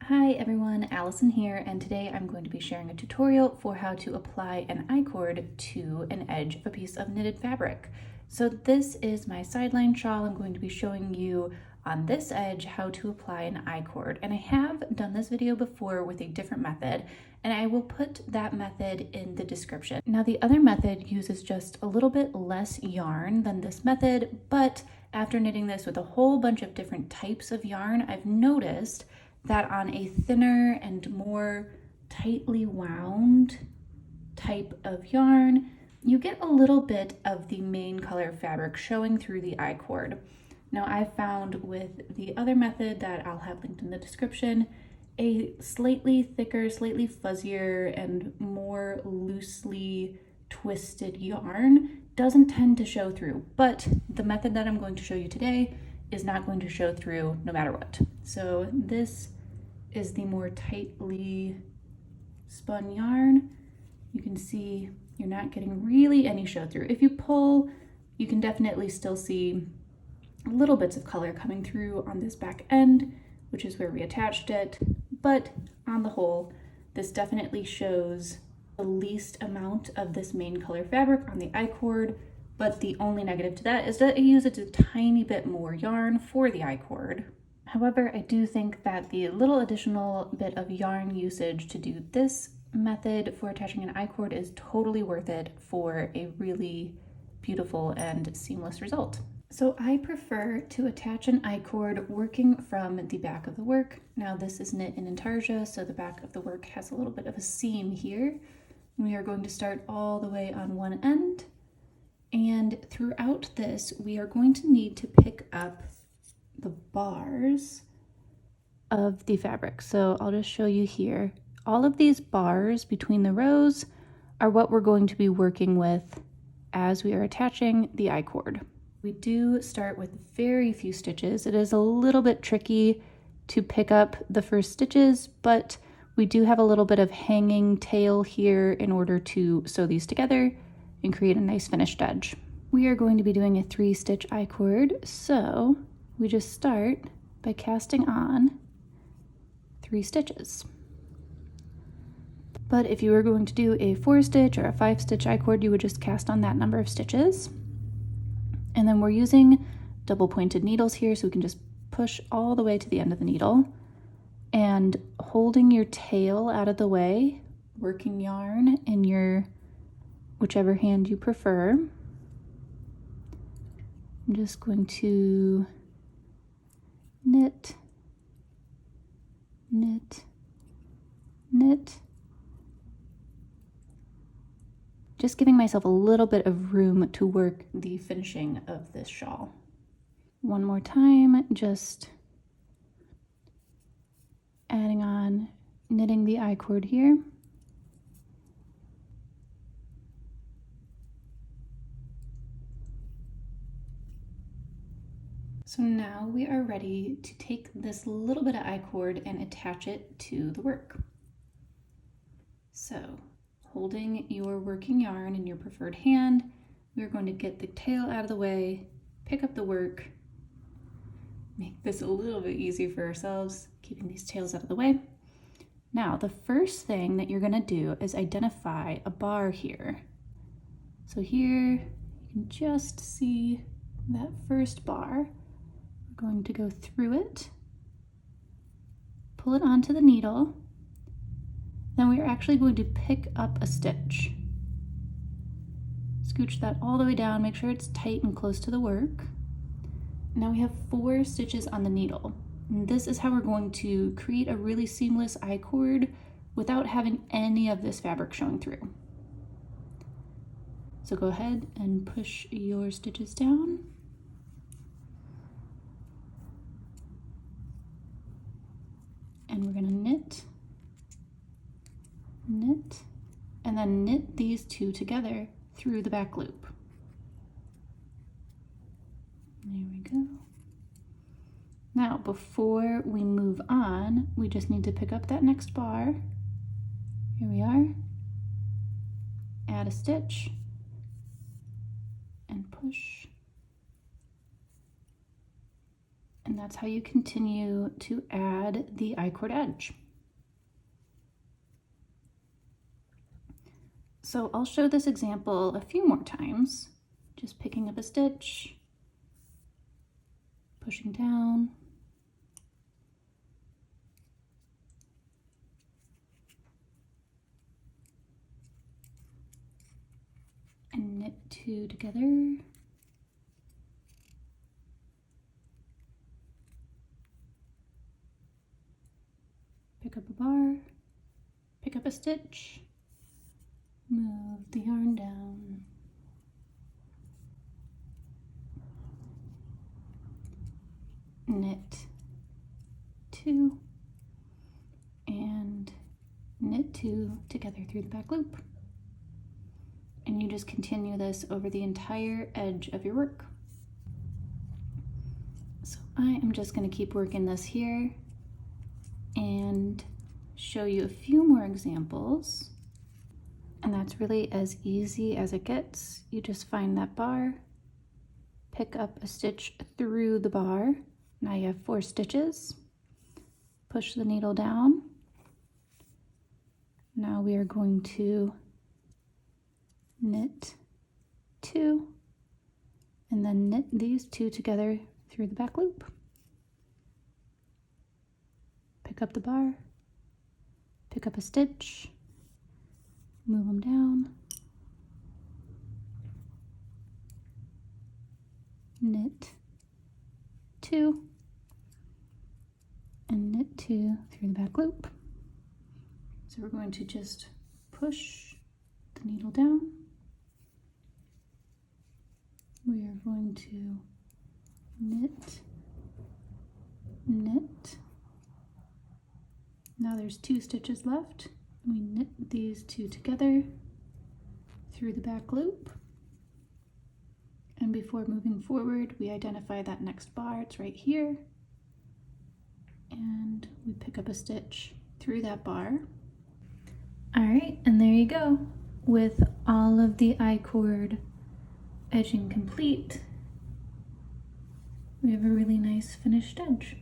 Hi everyone, Allison here, and today I'm going to be sharing a tutorial for how to apply an I-cord to an edge of a piece of knitted fabric. So this is my sideline shawl. I'm going to be showing you on this edge how to apply an I-cord, and I have done this video before with a different method, and I will put that method in the description. Now the other method uses just a little bit less yarn than this method, but after knitting this with a whole bunch of different types of yarn, I've noticed that on a thinner and more tightly wound type of yarn, you get a little bit of the main color fabric showing through the I-cord. Now I found with the other method that I'll have linked in the description, a slightly thicker, slightly fuzzier, and more loosely twisted yarn doesn't tend to show through, but the method that I'm going to show you today is not going to show through no matter what. So this is the more tightly spun yarn. You can see you're not getting really any show through. If you pull, you can definitely still see little bits of color coming through on this back end, which is where we attached it. But on the whole, this definitely shows the least amount of this main color fabric on the I-cord, but the only negative to that is that it uses a tiny bit more yarn for the I-cord. However, I do think that the little additional bit of yarn usage to do this method for attaching an I-cord is totally worth it for a really beautiful and seamless result. So I prefer to attach an I-cord working from the back of the work. Now this is knit in intarsia, so the back of the work has a little bit of a seam here. We are going to start all the way on one end. And throughout this, we are going to need to pick up the bars of the fabric. So I'll just show you here. All of these bars between the rows are what we're going to be working with as we are attaching the I-cord. We do start with very few stitches. It is a little bit tricky to pick up the first stitches, but we do have a little bit of hanging tail here in order to sew these together and create a nice finished edge. We are going to be doing a 3-stitch I-cord, so we just start by casting on 3 stitches. But if you were going to do a 4-stitch or a 5-stitch I-cord, you would just cast on that number of stitches. And then we're using double pointed needles here, so we can just push all the way to the end of the needle, and holding your tail out of the way, working yarn in your whichever hand you prefer. I'm just going to knit, knit, knit. Just giving myself a little bit of room to work the finishing of this shawl. One more time, just adding on, knitting the I-cord here. So now we are ready to take this little bit of I-cord and attach it to the work. So holding your working yarn in your preferred hand, we're going to get the tail out of the way, pick up the work, make this a little bit easier for ourselves, keeping these tails out of the way. Now, the first thing that you're gonna do is identify a bar here. So here, you can just see that first bar. We're going to go through it, pull it onto the needle. Then we are actually going to pick up a stitch. Scooch that all the way down, make sure it's tight and close to the work. Now we have 4 stitches on the needle. And this is how we're going to create a really seamless I-cord without having any of this fabric showing through. So go ahead and push your stitches down. And we're gonna knit, knit, and then knit these 2 together through the back loop. There we go. Now, before we move on, we just need to pick up that next bar. Here we are. Add a stitch and push. And that's how you continue to add the icord edge. So I'll show this example a few more times, just picking up a stitch, pushing down, and knit 2 together. Pick up a bar, pick up a stitch, move the yarn down, knit 2, and knit 2 together through the back loop. And you just continue this over the entire edge of your work. So I am just going to keep working this here and show you a few more examples. And that's really as easy as it gets. You just find that bar, pick up a stitch through the bar. Now you have 4 stitches. Push the needle down. Now we are going to knit 2 and then knit these 2 together through the back loop. Pick up the bar, pick up a stitch, move them down, knit 2, and knit 2 through the back loop. So we're going to just push the needle down. We are going to knit, knit. Now there's 2 stitches left. We knit these 2 together through the back loop. And before moving forward, we identify that next bar. It's right here. And we pick up a stitch through that bar. All right, and there you go. With all of the icord edging complete, we have a really nice finished edge.